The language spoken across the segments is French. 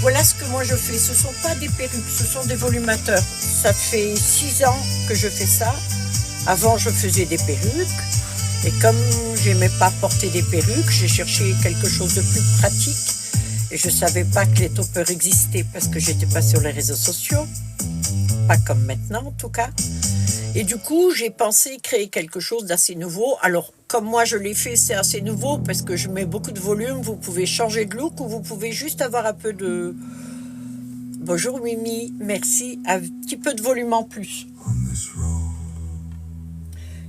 Voilà ce que moi je fais. Ce ne sont pas des perruques, ce sont des volumateurs. Ça fait 6 ans que je fais ça. Avant, je faisais des perruques. Et comme j'aimais pas porter des perruques, j'ai cherché quelque chose de plus pratique. Et je savais pas que les toppers existaient parce que j'étais pas sur les réseaux sociaux. Pas comme maintenant en tout cas. Et du coup, j'ai pensé créer quelque chose d'assez nouveau. Alors, comme moi je l'ai fait, c'est assez nouveau parce que je mets beaucoup de volume. Vous pouvez changer de look ou vous pouvez juste avoir un peu de... Bonjour Mimi, merci. Un petit peu de volume en plus.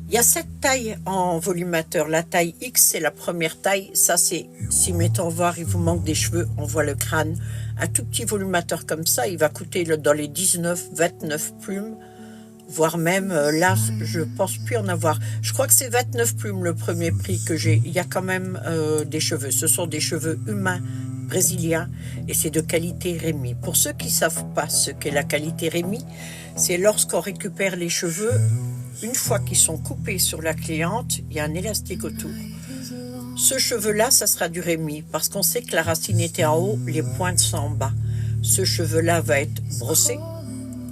Il y a 7 tailles en volumateur. La taille X, c'est la première taille. Ça, c'est, si mettons voir, il vous manque des cheveux, on voit le crâne. Un tout petit volumateur comme ça, il va coûter dans les 19, 29 plumes. Voire même, là, je pense plus en avoir. Je crois que c'est 29 plumes le premier prix que j'ai. Il y a quand même des cheveux. Ce sont des cheveux humains brésiliens et c'est de qualité Rémy. Pour ceux qui ne savent pas ce qu'est la qualité Rémy, c'est lorsqu'on récupère les cheveux, une fois qu'ils sont coupés sur la cliente, il y a un élastique autour. Ce cheveu-là, ça sera du Rémy parce qu'on sait que la racine était en haut, les pointes sont en bas. Ce cheveu-là va être brossé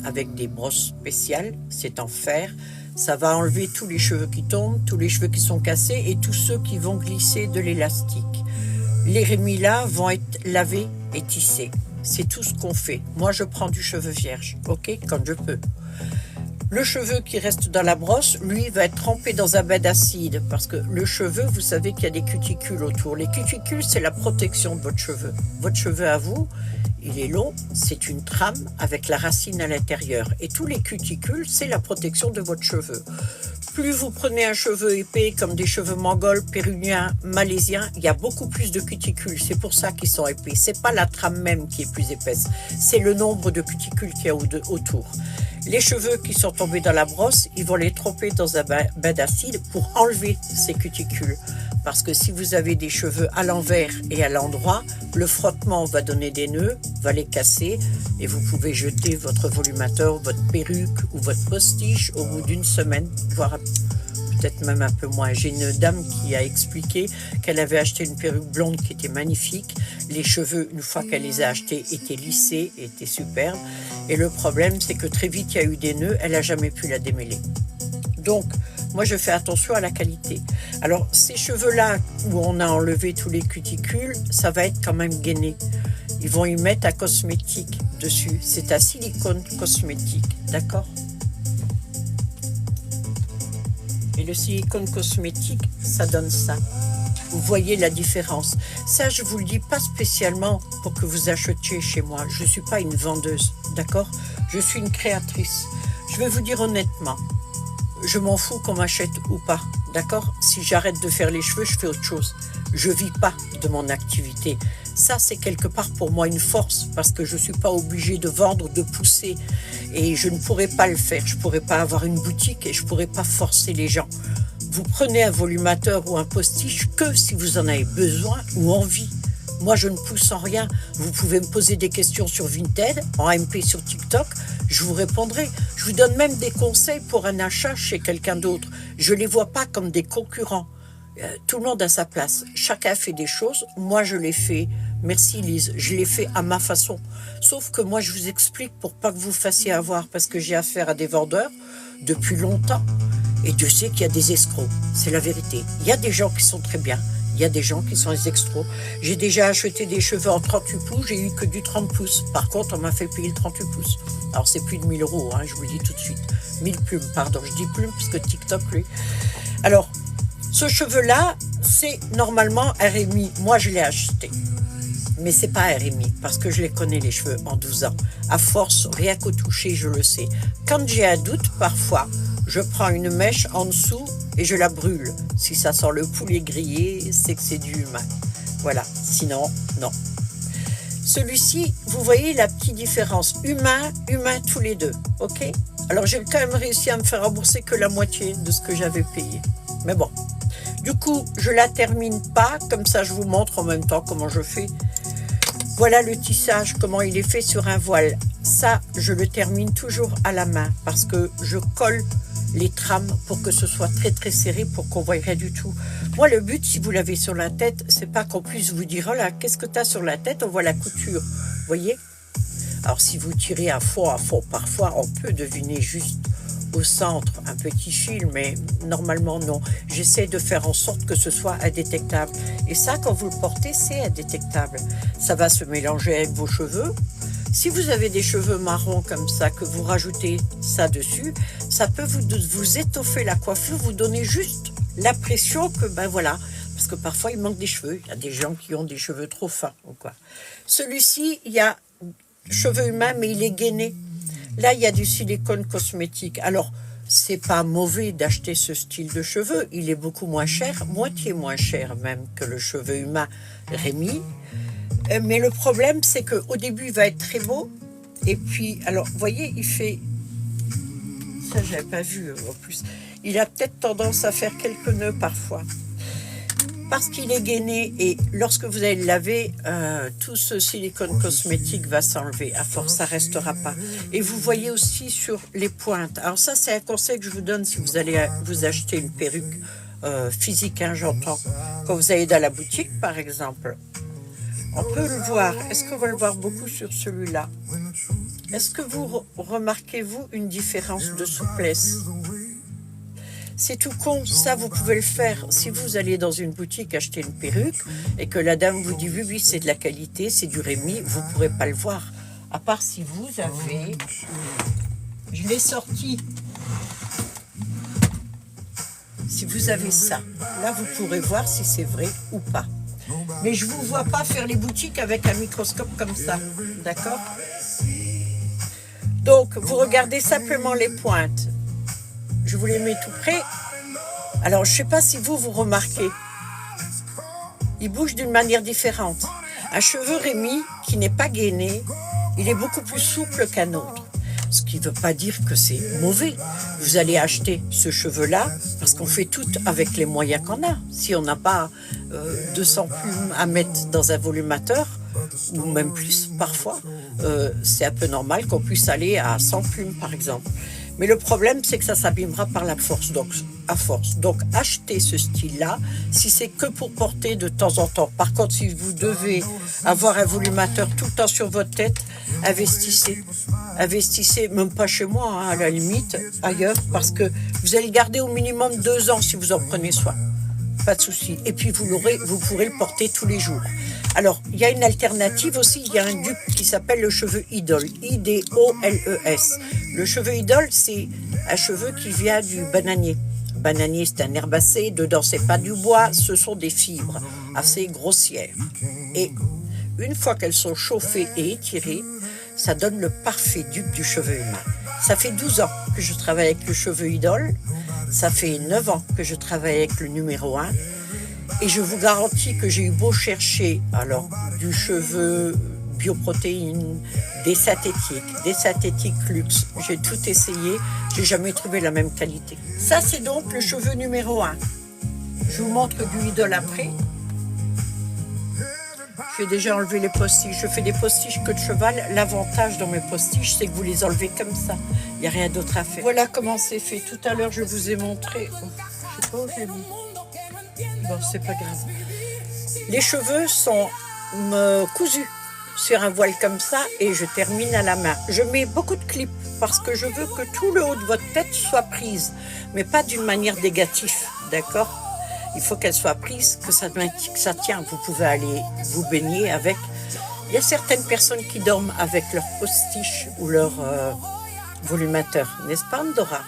avec des brosses spéciales, c'est en fer. Ça va enlever tous les cheveux qui tombent, tous les cheveux qui sont cassés et tous ceux qui vont glisser de l'élastique. Les Rémy là vont être lavés et tissés. C'est tout ce qu'on fait. Moi, je prends du cheveu vierge, ok, quand je peux. Le cheveu qui reste dans la brosse, lui, va être trempé dans un bain d'acide parce que le cheveu, vous savez qu'il y a des cuticules autour. Les cuticules, c'est la protection de votre cheveu. Votre cheveu à vous, il est long, c'est une trame avec la racine à l'intérieur. Et tous les cuticules, c'est la protection de votre cheveu. Plus vous prenez un cheveu épais, comme des cheveux mongols, péruviens, malaisiens, il y a beaucoup plus de cuticules. C'est pour ça qu'ils sont épais. C'est pas la trame même qui est plus épaisse, c'est le nombre de cuticules qu'il y a autour. Les cheveux qui sont tombés dans la brosse, ils vont les tremper dans un bain d'acide pour enlever ces cuticules. Parce que si vous avez des cheveux à l'envers et à l'endroit, le frottement va donner des nœuds, va les casser et vous pouvez jeter votre volumateur, votre perruque ou votre postiche au bout d'une semaine, voire peut-être même un peu moins. J'ai une dame qui a expliqué qu'elle avait acheté une perruque blonde qui était magnifique. Les cheveux, une fois qu'elle les a achetés, étaient lissés, étaient superbes. Et le problème, c'est que très vite, il y a eu des nœuds, elle n'a jamais pu la démêler. Donc, moi, je fais attention à la qualité. Alors, ces cheveux-là, où on a enlevé tous les cuticules, ça va être quand même gainé. Ils vont y mettre un cosmétique dessus. C'est un silicone cosmétique, d'accord ? Et le silicone cosmétique, ça donne ça. Vous voyez la différence. Ça, je vous le dis pas spécialement pour que vous achetiez chez moi. Je ne suis pas une vendeuse, d'accord ? Je suis une créatrice. Je vais vous dire honnêtement, je m'en fous qu'on m'achète ou pas, d'accord ? Si j'arrête de faire les cheveux, je fais autre chose. Je vis pas de mon activité. Ça, c'est quelque part pour moi une force parce que je suis pas obligée de vendre, de pousser et je ne pourrais pas le faire. Je pourrais pas avoir une boutique et je pourrais pas forcer les gens. Vous prenez un volumateur ou un postiche que si vous en avez besoin ou envie. Moi, je ne pousse en rien. Vous pouvez me poser des questions sur Vinted, en MP sur TikTok, je vous répondrai. Je vous donne même des conseils pour un achat chez quelqu'un d'autre. Je ne les vois pas comme des concurrents. Tout le monde a sa place. Chacun fait des choses. Moi, je les fais. Merci Lise. Je les fais à ma façon. Sauf que moi, je vous explique pour pas que vous fassiez avoir parce que j'ai affaire à des vendeurs depuis longtemps. Et Dieu sait qu'il y a des escrocs. C'est la vérité. Il y a des gens qui sont très bien. Il y a des gens qui sont des escrocs. J'ai déjà acheté des cheveux en 38 pouces, j'ai eu que du 30 pouces. Par contre, on m'a fait payer le 38 pouces. Alors, c'est plus de 1000 €, je vous le dis tout de suite. 1000 plumes, pardon. Je dis plumes parce que TikTok, lui. Alors, ce cheveu-là, c'est normalement un Rémy. Moi, je l'ai acheté. Mais c'est pas un Rémy, parce que je les connais, les cheveux, en 12 ans. À force, rien qu'au toucher, je le sais. Quand j'ai un doute, parfois, je prends une mèche en dessous et je la brûle. Si ça sent le poulet grillé, c'est que c'est du humain. Voilà, sinon, non. Celui-ci, vous voyez la petite différence. Humain tous les deux, ok ? Alors, j'ai quand même réussi à me faire rembourser que la moitié de ce que j'avais payé. Mais bon. Du coup, je la termine pas, comme ça je vous montre en même temps comment je fais. Voilà le tissage, comment il est fait sur un voile. Ça, je le termine toujours à la main parce que je colle les trames pour que ce soit très très serré pour qu'on voie rien du tout. Moi, le but, si vous l'avez sur la tête, c'est pas qu'on puisse vous dire « Oh là, qu'est-ce que tu as sur la tête ?» On voit la couture. voyez? Alors si vous tirez à fond, parfois on peut deviner juste au centre un petit fil, mais normalement non. J'essaie de faire en sorte que ce soit indétectable. Et ça, quand vous le portez, c'est indétectable. Ça va se mélanger avec vos cheveux. Si vous avez des cheveux marrons comme ça, que vous rajoutez ça dessus, ça peut vous étoffer la coiffure, vous donner juste l'impression que, ben voilà, parce que parfois il manque des cheveux. Il y a des gens qui ont des cheveux trop fins ou quoi. Celui-ci, il y a cheveux humains, mais il est gainé. Là, il y a du silicone cosmétique. Alors, c'est pas mauvais d'acheter ce style de cheveux. Il est beaucoup moins cher, moitié moins cher même que le cheveu humain Rémy. Mais le problème, c'est qu'au début, il va être très beau. Et puis, alors, vous voyez, il fait... Ça, je n'avais pas vu en plus. Il a peut-être tendance à faire quelques nœuds parfois. Parce qu'il est gainé et lorsque vous allez le laver, tout ce silicone cosmétique va s'enlever. À force, ça ne restera pas. Et vous voyez aussi sur les pointes. Alors ça, c'est un conseil que je vous donne si vous allez vous acheter une perruque physique, hein, j'entends. Quand vous allez dans la boutique, par exemple, on peut le voir. Est-ce qu'on va le voir beaucoup sur celui-là? Est-ce que vous remarquez-vous une différence de souplesse? C'est tout con, ça vous pouvez le faire. Si vous allez dans une boutique acheter une perruque et que la dame vous dit oui, c'est de la qualité, c'est du Rémy, vous ne pourrez pas le voir. À part si vous avez... Je l'ai sorti. Si vous avez ça, là vous pourrez voir si c'est vrai ou pas. Mais je ne vous vois pas faire les boutiques avec un microscope comme ça, d'accord? Donc, vous regardez simplement les pointes. Je vous les mets tout près. Alors, je ne sais pas si vous remarquez. Il bouge d'une manière différente. Un cheveu Rémy qui n'est pas gainé, il est beaucoup plus souple qu'un autre. Ce qui ne veut pas dire que c'est mauvais. Vous allez acheter ce cheveu-là parce qu'on fait tout avec les moyens qu'on a. Si on n'a pas 200 plumes à mettre dans un volumateur, ou même plus parfois, c'est un peu normal qu'on puisse aller à 100 plumes par exemple. Mais le problème, c'est que ça s'abîmera par la force, donc à force. Donc, achetez ce style-là, si c'est que pour porter de temps en temps. Par contre, si vous devez avoir un volumateur tout le temps sur votre tête, investissez. Investissez, même pas chez moi, hein, à la limite, ailleurs, parce que vous allez le garder au minimum 2 ans si vous en prenez soin. Pas de souci. Et puis, vous pourrez le porter tous les jours. Alors, il y a une alternative aussi, il y a un dupe qui s'appelle le cheveu idole, I-D-O-L-E-S. Le cheveu idole, c'est un cheveu qui vient du bananier. Le bananier, c'est un herbacé, dedans, c'est pas du bois, ce sont des fibres assez grossières. Et une fois qu'elles sont chauffées et étirées, ça donne le parfait dupe du cheveu humain. Ça fait 12 ans que je travaille avec le cheveu idole, ça fait 9 ans que je travaille avec le numéro 1. Et je vous garantis que j'ai eu beau chercher alors du cheveu bioprotéines, des synthétiques luxe. J'ai tout essayé, j'ai jamais trouvé la même qualité. Ça, c'est donc le cheveu numéro 1. Je vous montre du idole après. J'ai déjà enlevé les postiches. Je fais des postiches que de cheval. L'avantage dans mes postiches, c'est que vous les enlevez comme ça. Il n'y a rien d'autre à faire. Voilà comment c'est fait. Tout à l'heure, je vous ai montré... Je ne sais pas où j'ai mis. Bon, c'est pas grave. Les cheveux sont cousus sur un voile comme ça et je termine à la main. Je mets beaucoup de clips parce que je veux que tout le haut de votre tête soit prise, mais pas d'une manière négative, d'accord? Il faut qu'elle soit prise, que ça tient. Vous pouvez aller vous baigner avec. Il y a certaines personnes qui dorment avec leur postiche ou leur volumateur, n'est-ce pas, Andorra?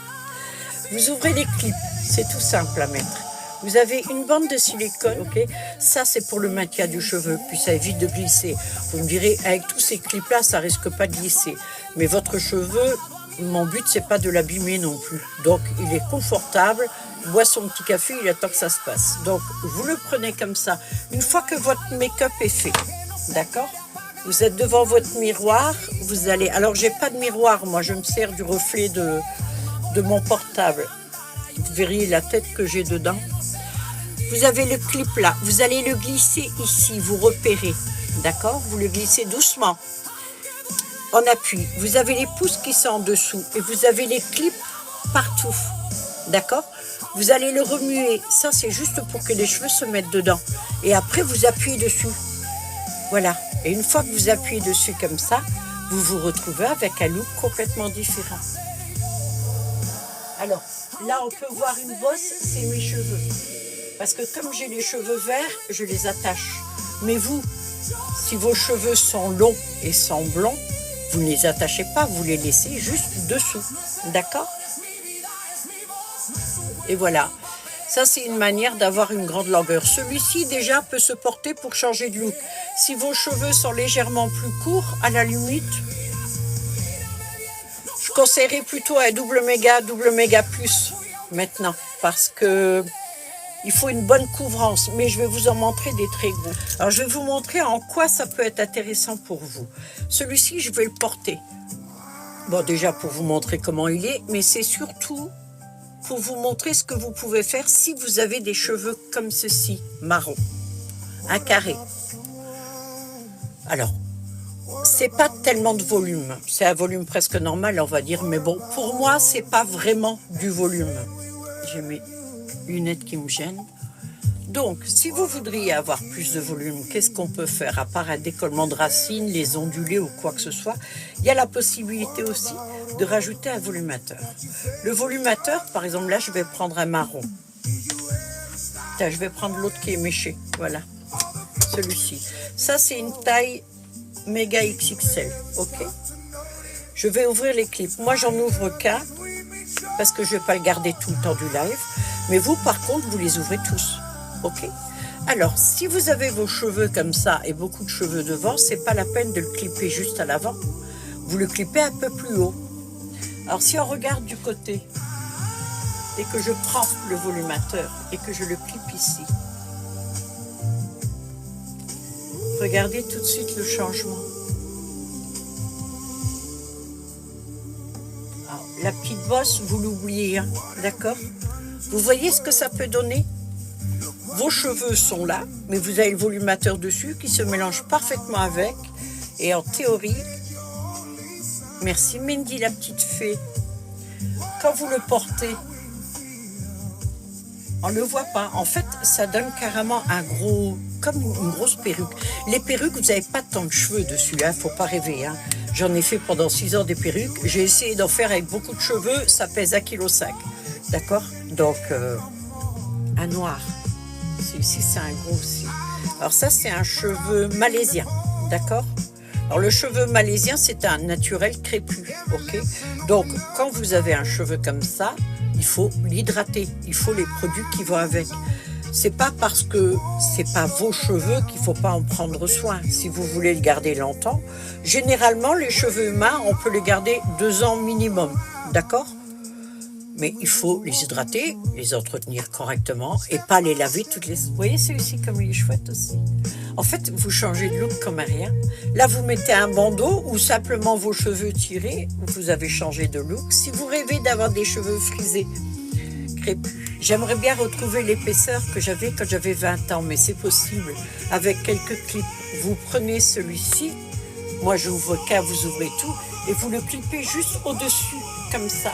Vous ouvrez les clips, c'est tout simple à mettre. Vous avez une bande de silicone, ok? Ça, c'est pour le maintien du cheveu, puis ça évite de glisser. Vous me direz, avec tous ces clips-là, ça risque pas de glisser. Mais votre cheveu, mon but, c'est pas de l'abîmer non plus. Donc, il est confortable, il boit son petit café, il attend que ça se passe. Donc, vous le prenez comme ça. Une fois que votre make-up est fait, d'accord? Vous êtes devant votre miroir, vous allez... Alors, j'ai pas de miroir, moi, je me sers du reflet de mon portable. Vous verriez la tête que j'ai dedans. Vous avez le clip là, vous allez le glisser ici, vous repérez, d'accord? Vous le glissez doucement, en appui. Vous avez les pouces qui sont en dessous et vous avez les clips partout, d'accord? Vous allez le remuer, ça c'est juste pour que les cheveux se mettent dedans. Et après vous appuyez dessus, voilà. Et une fois que vous appuyez dessus comme ça, vous vous retrouvez avec un look complètement différent. Alors, là, on peut voir une bosse, c'est mes cheveux. Parce que comme j'ai les cheveux verts, je les attache. Mais vous, si vos cheveux sont longs et sont blonds, vous ne les attachez pas, vous les laissez juste dessous. D'accord? Et voilà. Ça, c'est une manière d'avoir une grande longueur. Celui-ci, déjà, peut se porter pour changer de look. Si vos cheveux sont légèrement plus courts, à la limite, je conseillerais plutôt un double méga plus maintenant. Parce que il faut une bonne couvrance. Mais je vais vous en montrer des très gros. Alors, je vais vous montrer en quoi ça peut être intéressant pour vous. Celui-ci, je vais le porter. Bon, déjà, pour vous montrer comment il est, mais c'est surtout pour vous montrer ce que vous pouvez faire si vous avez des cheveux comme ceci, marron, un carré. Alors, c'est pas tellement de volume, c'est un volume presque normal, on va dire, mais bon, pour moi, c'est pas vraiment du volume. J'ai mes lunettes qui me gênent. Donc, si vous voudriez avoir plus de volume, qu'est-ce qu'on peut faire? À part un décollement de racines, les ondulés ou quoi que ce soit, il y a la possibilité aussi de rajouter un volumateur. Le volumateur, par exemple, là, je vais prendre un marron. Tiens, je vais prendre l'autre qui est méché. Voilà, celui-ci. Ça, c'est une taille méga XXL, ok? Je vais ouvrir les clips. Moi, j'en ouvre qu'un parce que je ne vais pas le garder tout le temps du live. Mais vous, par contre, vous les ouvrez tous. Ok. Alors, si vous avez vos cheveux comme ça et beaucoup de cheveux devant, c'est pas la peine de le clipper juste à l'avant. Vous le clippez un peu plus haut. Alors, si on regarde du côté et que je prends le volumateur et que je le clippe ici, regardez tout de suite le changement. Alors, la petite bosse, vous l'oubliez, hein, d'accord? Vous voyez ce que ça peut donner? Vos cheveux sont là, mais vous avez le volumateur dessus qui se mélange parfaitement avec. Et en théorie, merci Mindy la petite fée, quand vous le portez, on ne le voit pas. En fait, ça donne carrément un gros, comme une grosse perruque. Les perruques, vous n'avez pas tant de cheveux dessus, hein, faut pas rêver. Hein. J'en ai fait pendant 6 ans des perruques. J'ai essayé d'en faire avec beaucoup de cheveux, ça pèse 1,5 kg. D'accord? Donc, un noir. Celui-ci, c'est un gros aussi. Alors ça, c'est un cheveu malaisien, d'accord? Alors le cheveu malaisien, c'est un naturel crépus, ok? Donc, quand vous avez un cheveu comme ça, il faut l'hydrater. Il faut les produits qui vont avec. C'est pas parce que c'est pas vos cheveux qu'il faut pas en prendre soin. Si vous voulez le garder longtemps, généralement, les cheveux humains, on peut les garder 2 ans minimum, d'accord? Mais il faut les hydrater, les entretenir correctement et pas les laver toutes les... Vous voyez celui-ci comme il est chouette aussi. En fait, vous changez de look comme rien. Là, vous mettez un bandeau ou simplement vos cheveux tirés, vous avez changé de look. Si vous rêvez d'avoir des cheveux frisés, crépus, j'aimerais bien retrouver l'épaisseur que j'avais quand j'avais 20 ans, mais c'est possible avec quelques clips. Vous prenez celui-ci, moi j'ouvre qu'un, vous ouvrez tout, et vous le clippez juste au-dessus, comme ça.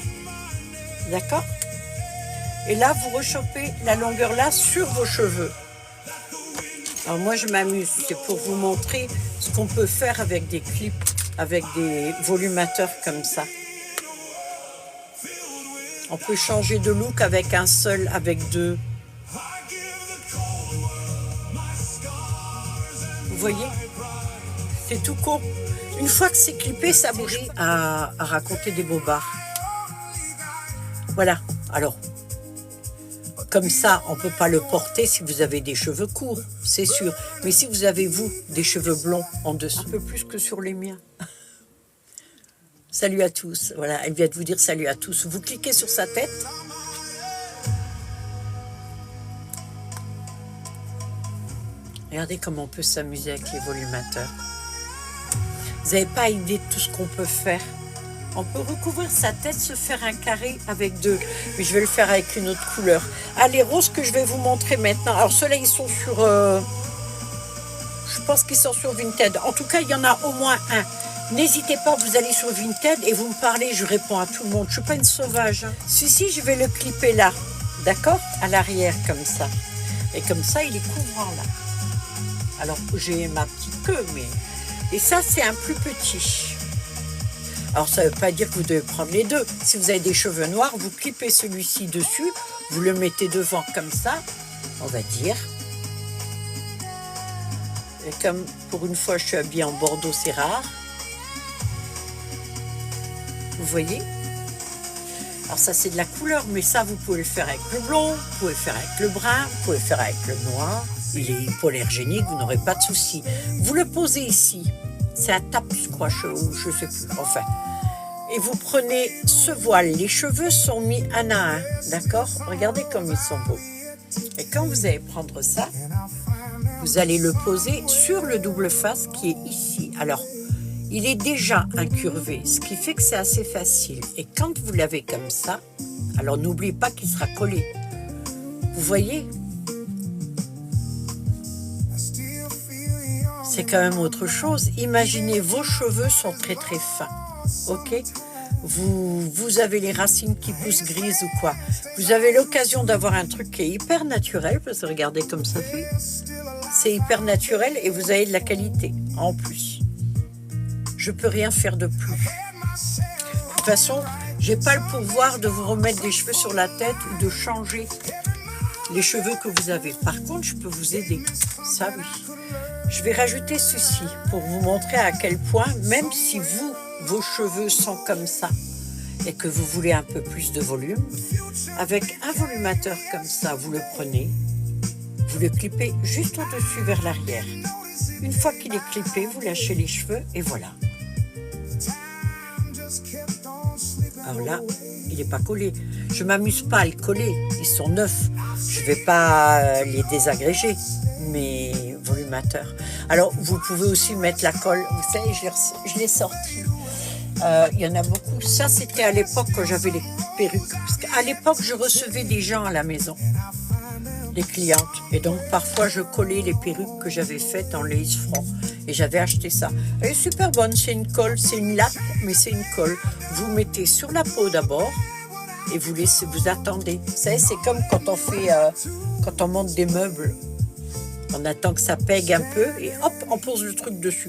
D'accord? Et là, vous rechopez la longueur là sur vos cheveux. Alors moi, je m'amuse. C'est pour vous montrer ce qu'on peut faire avec des clips, avec des volumateurs comme ça. On peut changer de look avec un seul, avec 2. Vous voyez? C'est tout court. Une fois que c'est clippé, ça bouge à raconter des bobards. Voilà, alors, comme ça, on ne peut pas le porter si vous avez des cheveux courts, c'est sûr. Mais si vous avez, vous, des cheveux blonds en dessous, un peu plus que sur les miens. Salut à tous, voilà, elle vient de vous dire salut à tous. Vous cliquez sur sa tête. Regardez comment on peut s'amuser avec les volumateurs. Vous n'avez pas idée de tout ce qu'on peut faire. On peut recouvrir sa tête, se faire un carré avec 2. Mais je vais le faire avec une autre couleur. Ah, les roses que je vais vous montrer maintenant. Alors, ceux-là, ils sont sur... je pense qu'ils sont sur Vinted. En tout cas, il y en a au moins un. N'hésitez pas, vous allez sur Vinted et vous me parlez, je réponds à tout le monde. Je ne suis pas une sauvage. Hein. Celui-ci, je vais le clipper là. D'accord? À l'arrière, comme ça. Et comme ça, il est couvrant là. Alors, j'ai ma petite queue, mais Et ça, c'est un plus petit. Alors, ça ne veut pas dire que vous devez prendre les deux. Si vous avez des cheveux noirs, vous clipez celui-ci dessus, vous le mettez devant comme ça, on va dire. Et comme pour une fois, je suis habillée en bordeaux, c'est rare. Vous voyez? Alors ça, c'est de la couleur, mais ça, vous pouvez le faire avec le blond, vous pouvez le faire avec le brun, vous pouvez le faire avec le noir. Il est hypoallergénique, vous n'aurez pas de souci. Vous le posez ici. C'est un tape, je crois, ou je ne sais plus. Enfin. Et vous prenez ce voile. Les cheveux sont mis un à un. D'accord? Regardez comme ils sont beaux. Et quand vous allez prendre ça, vous allez le poser sur le double face qui est ici. Alors, il est déjà incurvé, ce qui fait que c'est assez facile. Et quand vous l'avez comme ça, alors n'oubliez pas qu'il sera collé. Vous voyez? C'est quand même autre chose. Imaginez, vos cheveux sont très très fins. Ok? Vous avez les racines qui poussent grises ou quoi. Vous avez l'occasion d'avoir un truc qui est hyper naturel, parce que regardez comme ça fait. C'est hyper naturel et vous avez de la qualité en plus. Je peux rien faire de plus. De toute façon, j'ai pas le pouvoir de vous remettre des cheveux sur la tête ou de changer les cheveux que vous avez. Par contre, je peux vous aider. Ça, oui. Je vais rajouter ceci pour vous montrer à quel point, même si vos cheveux sont comme ça et que vous voulez un peu plus de volume, avec un volumateur comme ça, vous le prenez, vous le clipez juste au-dessus vers l'arrière. Une fois qu'il est clippé, vous lâchez les cheveux et voilà. Alors là, il n'est pas collé. Je ne m'amuse pas à le coller, ils sont neufs. Je ne vais pas les désagréger, mes volumateurs. Alors, vous pouvez aussi mettre la colle. Vous savez, je l'ai sorti. Il y en a beaucoup. Ça, c'était à l'époque quand j'avais les perruques. Parce qu'à l'époque, je recevais des gens à la maison, des clientes. Et donc, parfois, je collais les perruques que j'avais faites en lace front. Et j'avais acheté ça. Elle est super bonne. C'est une colle, c'est une laque, mais c'est une colle. Vous mettez sur la peau d'abord et vous attendez. Vous savez, c'est comme quand on fait, quand on monte des meubles. On attend que ça pègue un peu et hop, on pose le truc dessus.